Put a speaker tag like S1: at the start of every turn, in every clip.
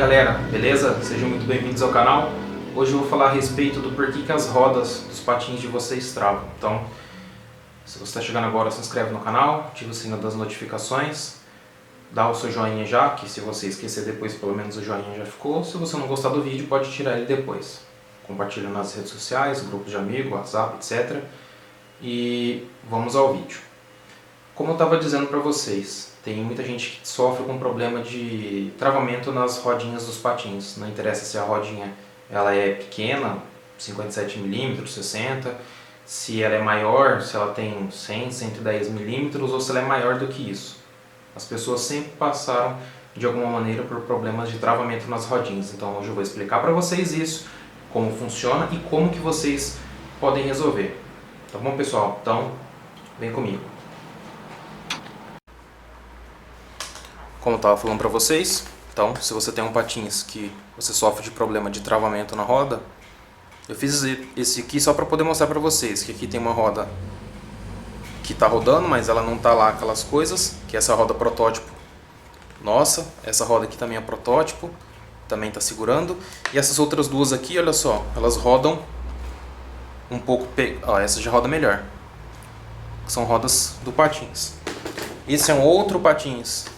S1: galera, beleza? Sejam muito bem-vindos ao canal. Hoje eu vou falar a respeito do porquê que as rodas dos patins de vocês travam. Então, se você está chegando agora, se inscreve no canal, ativa o sino das notificações, dá o seu joinha já, que se você esquecer depois, pelo menos o joinha já ficou. Se você não gostar do vídeo, pode tirar ele depois. Compartilha nas redes sociais, grupos de amigos, WhatsApp, etc. E vamos ao vídeo. Como eu estava dizendo para vocês, tem muita gente que sofre com problema de travamento nas rodinhas dos patins. Não interessa se a rodinha ela é pequena, 57 mm, 60, se ela é maior, se ela tem 100, 110 mm ou se ela é maior do que isso. As pessoas sempre passaram de alguma maneira por problemas de travamento nas rodinhas. Então hoje eu vou explicar para vocês isso, como funciona e como que vocês podem resolver. Tá bom, pessoal? Então, vem comigo. Como eu estava falando para vocês, então, se você tem um patins que você sofre de problema de travamento na roda, eu fiz esse aqui só para poder mostrar para vocês que aqui tem uma roda que está rodando, mas ela não está lá aquelas coisas, que é essa roda protótipo nossa, essa roda aqui também é protótipo, também está segurando, e essas outras duas aqui, olha só, elas rodam um pouco, essa já roda melhor, são rodas do patins. Esse é um outro patins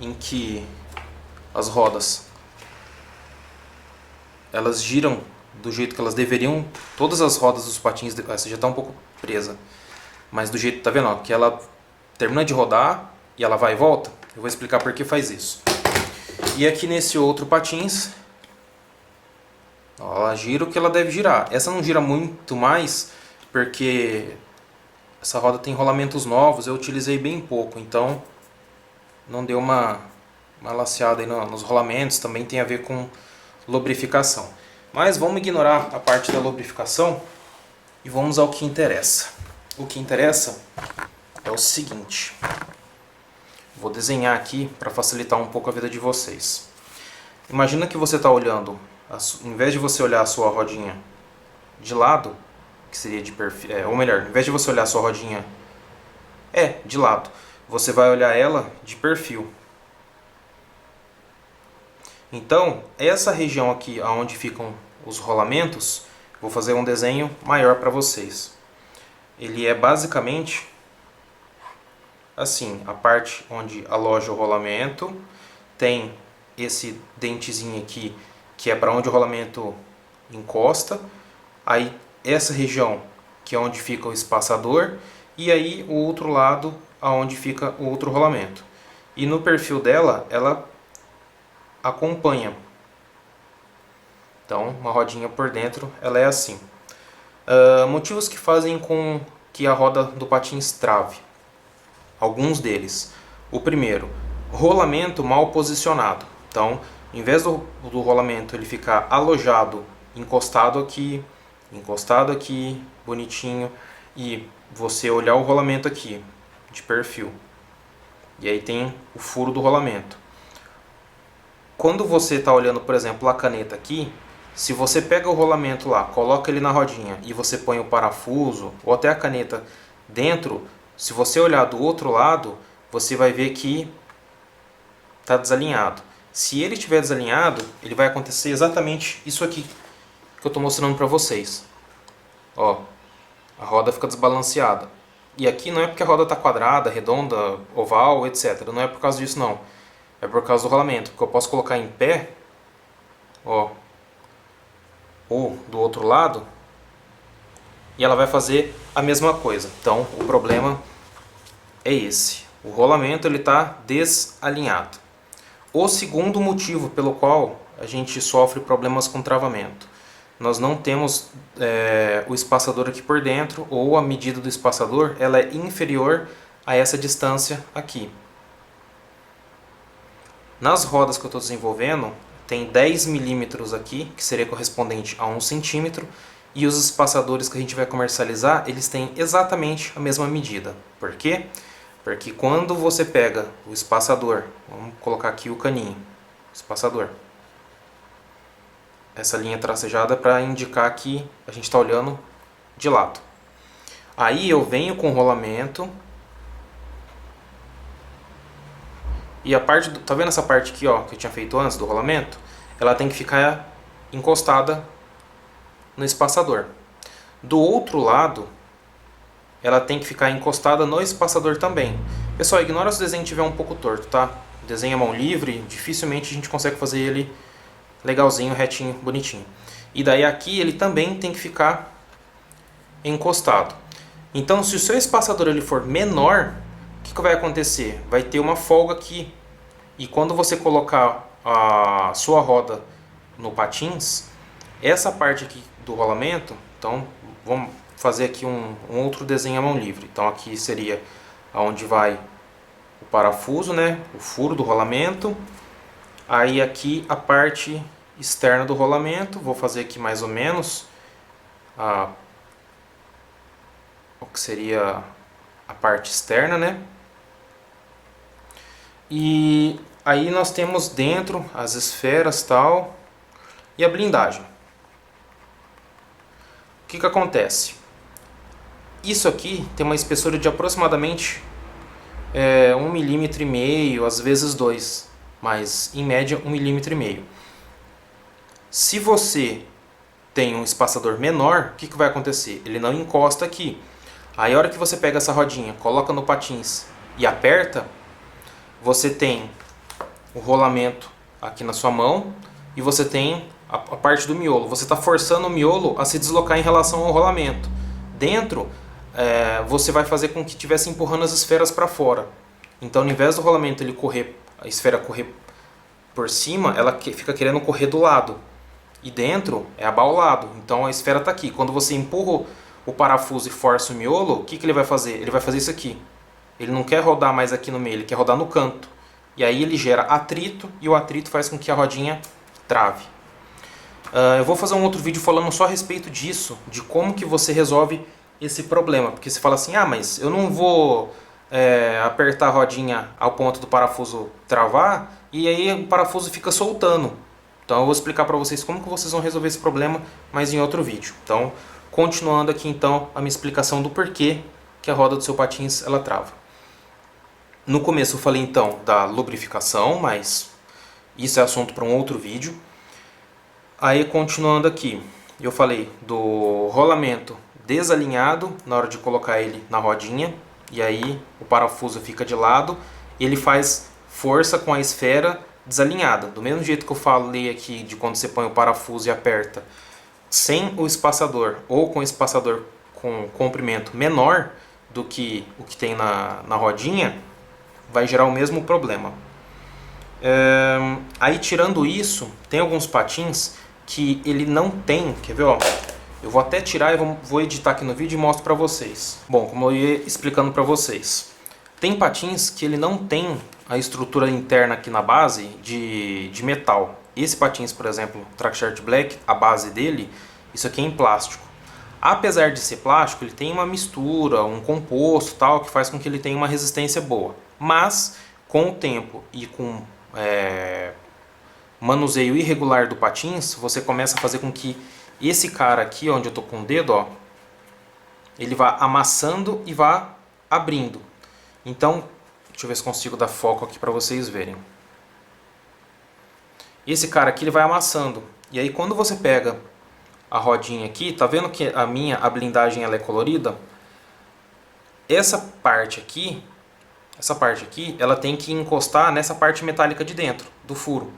S1: em que as rodas elas giram do jeito que elas deveriam, todas as rodas dos patins, essa já está um pouco presa, mas do jeito, tá vendo, ó, que ela termina de rodar e ela vai e volta. Eu vou explicar por que faz isso. E aqui nesse outro patins, ó, ela gira o que ela deve girar. Essa não gira muito mais porque essa roda tem rolamentos novos, eu utilizei bem pouco, então não deu uma laceada aí nos rolamentos, também tem a ver com lubrificação. Mas vamos ignorar a parte da lubrificação e vamos ao que interessa. O que interessa é o seguinte. Vou desenhar aqui para facilitar um pouco a vida de vocês. Imagina que você está olhando, em vez de você olhar a sua rodinha de lado, que seria de perfil, ou melhor, em vez de você olhar a sua rodinha de lado, você vai olhar ela de perfil. Então, essa região aqui, onde ficam os rolamentos, vou fazer um desenho maior para vocês. Ele é basicamente assim, a parte onde aloja o rolamento, tem esse dentezinho aqui, que é para onde o rolamento encosta, aí essa região, que é onde fica o espaçador, e aí o outro lado, aonde fica o outro rolamento. E no perfil dela, ela acompanha. Então, uma rodinha por dentro, ela é assim. Motivos que fazem com que a roda do patins trave. Alguns deles. O primeiro, rolamento mal posicionado. Então, em vez do rolamento ele ficar alojado, encostado aqui, bonitinho, e você olhar o rolamento aqui, de perfil. E aí tem o furo do rolamento. Quando você está olhando, por exemplo, a caneta aqui, se você pega o rolamento lá, coloca ele na rodinha e você põe o parafuso ou até a caneta dentro, se você olhar do outro lado, você vai ver que está desalinhado. Se ele estiver desalinhado, ele vai acontecer exatamente isso aqui que eu estou mostrando para vocês. Ó, a roda fica desbalanceada. E aqui não é porque a roda está quadrada, redonda, oval, etc. Não é por causa disso não. É por causa do rolamento. Porque eu posso colocar em pé, ó, ou do outro lado, e ela vai fazer a mesma coisa. Então o problema é esse. O rolamento ele está desalinhado. O segundo motivo pelo qual a gente sofre problemas com travamento. Nós não temos o espaçador aqui por dentro, ou a medida do espaçador ela é inferior a essa distância aqui. Nas rodas que eu estou desenvolvendo, tem 10 milímetros aqui, que seria correspondente a 1 centímetro, e os espaçadores que a gente vai comercializar, eles têm exatamente a mesma medida. Por quê? Porque quando você pega o espaçador, vamos colocar aqui o caninho, espaçador, essa linha tracejada para indicar que a gente está olhando de lado. Aí eu venho com o rolamento, e a parte, tá vendo essa parte aqui, ó, que eu tinha feito antes do rolamento? ela tem que ficar encostada no espaçador. Do outro lado, ela tem que ficar encostada no espaçador também. Pessoal, ignora se o desenho estiver um pouco torto, tá? O desenho à mão livre, dificilmente a gente consegue fazer ele legalzinho, retinho, bonitinho. E daí aqui ele também tem que ficar encostado. Então, se o seu espaçador ele for menor, o que vai acontecer? Vai ter uma folga aqui. E quando você colocar a sua roda no patins, essa parte aqui do rolamento, então vamos fazer aqui um outro desenho à mão livre. Então aqui seria onde vai o parafuso, né? O furo do rolamento. Aí aqui a parte externa do rolamento, vou fazer aqui mais ou menos o que seria a parte externa, né? E aí nós temos dentro as esferas tal e a blindagem. O que acontece? Isso aqui tem uma espessura de aproximadamente 1,5 mm, às vezes 2, mas em média 1,5 mm. Se você tem um espaçador menor, o que vai acontecer? Ele não encosta aqui. Aí a hora que você pega essa rodinha, coloca no patins e aperta, você tem o rolamento aqui na sua mão e você tem a parte do miolo. Você está forçando o miolo a se deslocar em relação ao rolamento. Dentro, você vai fazer com que estivesse empurrando as esferas para fora. Então, ao invés do rolamento ele correr, a esfera correr por cima, ela fica querendo correr do lado. E dentro é abaulado. Então a esfera está aqui. Quando você empurra o parafuso e força o miolo, o que ele vai fazer? Ele vai fazer isso aqui. Ele não quer rodar mais aqui no meio, ele quer rodar no canto. E aí ele gera atrito e o atrito faz com que a rodinha trave. Eu vou fazer um outro vídeo falando só a respeito disso, de como que você resolve esse problema. Porque você fala assim, mas eu não vou apertar a rodinha ao ponto do parafuso travar e aí o parafuso fica soltando. Então eu vou explicar para vocês como que vocês vão resolver esse problema, mas em outro vídeo. Então, continuando aqui então a minha explicação do porquê que a roda do seu patins ela trava. No começo eu falei então da lubrificação, mas isso é assunto para um outro vídeo. Aí continuando aqui, eu falei do rolamento desalinhado na hora de colocar ele na rodinha, e aí o parafuso fica de lado, ele faz força com a esfera desalinhada. Do mesmo jeito que eu falei aqui de quando você põe o parafuso e aperta sem o espaçador ou com o espaçador com comprimento menor do que o que tem na rodinha, vai gerar o mesmo problema. Aí tirando isso, tem alguns patins que ele não tem, quer ver, ó? Eu vou até tirar e vou editar aqui no vídeo e mostro pra vocês. Bom, como eu ia explicando pra vocês, tem patins que ele não tem a estrutura interna aqui na base de metal. Esse patins, por exemplo, Trackshirt Black, a base dele, isso aqui é em plástico. Apesar de ser plástico, ele tem uma mistura, um composto tal, que faz com que ele tenha uma resistência boa. Mas, com o tempo e com manuseio irregular do patins, você começa a fazer com que esse cara aqui, onde eu estou com o dedo, ó, ele vá amassando e vá abrindo. Então, deixa eu ver se consigo dar foco aqui para vocês verem. Esse cara aqui ele vai amassando. E aí quando você pega a rodinha aqui, tá vendo que a blindagem ela é colorida? Essa parte aqui, ela tem que encostar nessa parte metálica de dentro, do furo.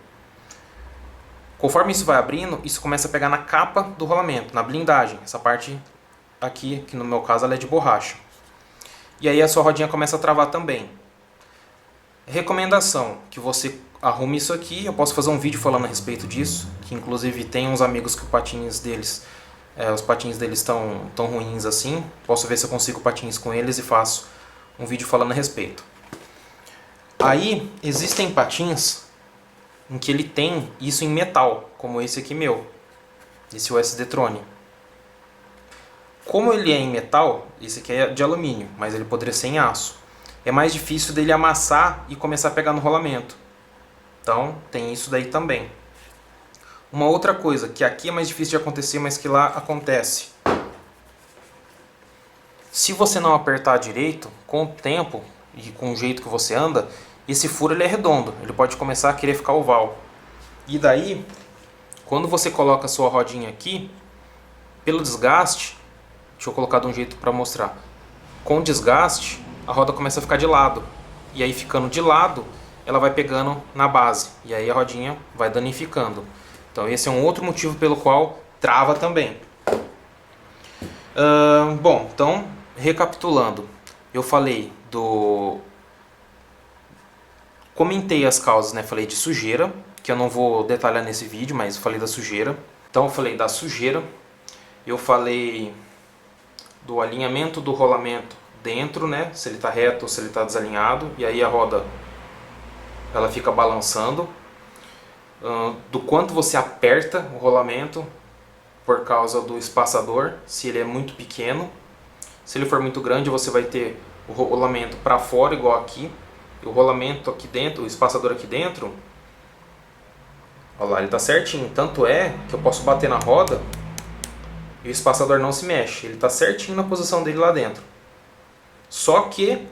S1: Conforme isso vai abrindo, isso começa a pegar na capa do rolamento, na blindagem. Essa parte aqui, que no meu caso ela é de borracha. E aí a sua rodinha começa a travar também. Recomendação, que você arrume isso aqui. Eu posso fazer um vídeo falando a respeito disso, que inclusive tem uns amigos que os patins deles estão tão ruins assim. Posso ver se eu consigo patins com eles e faço um vídeo falando a respeito. Aí existem patins em que ele tem isso em metal, como esse aqui meu, esse USD Trone. Como ele é em metal, esse aqui é de alumínio, mas ele poderia ser em aço. É mais difícil dele amassar e começar a pegar no rolamento. Então tem isso daí também. Uma outra coisa que aqui é mais difícil de acontecer, mas que lá acontece. Se você não apertar direito, com o tempo e com o jeito que você anda, esse furo ele é redondo. Ele pode começar a querer ficar oval. E daí quando você coloca a sua rodinha aqui, pelo desgaste, deixa eu colocar de um jeito para mostrar. Com o desgaste, a roda começa a ficar de lado. E aí ficando de lado, ela vai pegando na base. E aí a rodinha vai danificando. Então esse é um outro motivo pelo qual trava também. Bom, então recapitulando. Eu falei comentei as causas, né? Falei de sujeira, que eu não vou detalhar nesse vídeo, mas eu falei da sujeira. Então eu falei da sujeira. Eu falei do alinhamento do rolamento dentro, né? Se ele está reto ou se ele está desalinhado. E aí a roda ela fica balançando. Do quanto você aperta o rolamento por causa do espaçador, se ele é muito pequeno. Se ele for muito grande, você vai ter o rolamento para fora, igual aqui. E o rolamento aqui dentro, o espaçador aqui dentro, olha lá, ele está certinho. Tanto é que eu posso bater na roda e o espaçador não se mexe. Ele está certinho na posição dele lá dentro. Só que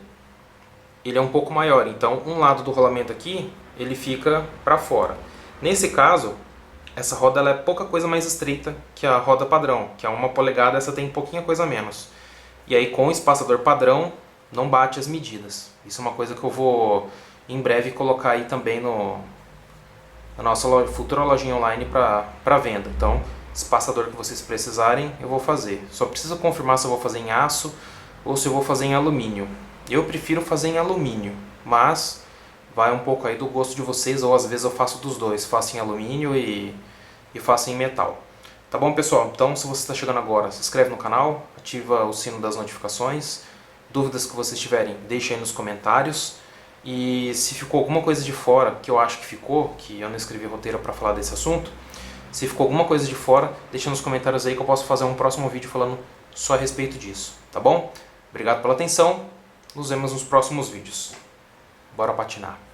S1: ele é um pouco maior. Então, um lado do rolamento aqui, ele fica para fora. Nesse caso, essa roda ela é pouca coisa mais estreita que a roda padrão, que é 1 polegada, essa tem pouquinha coisa a menos. E aí com o espaçador padrão, não bate as medidas. Isso é uma coisa que eu vou em breve colocar aí também na nossa futura lojinha online para venda. Então, espaçador que vocês precisarem, eu vou fazer. Só preciso confirmar se eu vou fazer em aço ou se eu vou fazer em alumínio. Eu prefiro fazer em alumínio, mas vai um pouco aí do gosto de vocês, ou às vezes eu faço dos dois, faço em alumínio e faço em metal. Tá bom, pessoal? Então, se você está chegando agora, se inscreve no canal, ativa o sino das notificações. Dúvidas que vocês tiverem, deixem aí nos comentários. E se ficou alguma coisa de fora, que eu acho que ficou, que eu não escrevi roteiro para falar desse assunto, se ficou alguma coisa de fora, deixa nos comentários aí que eu posso fazer um próximo vídeo falando só a respeito disso, tá bom? Obrigado pela atenção, nos vemos nos próximos vídeos. Bora patinar!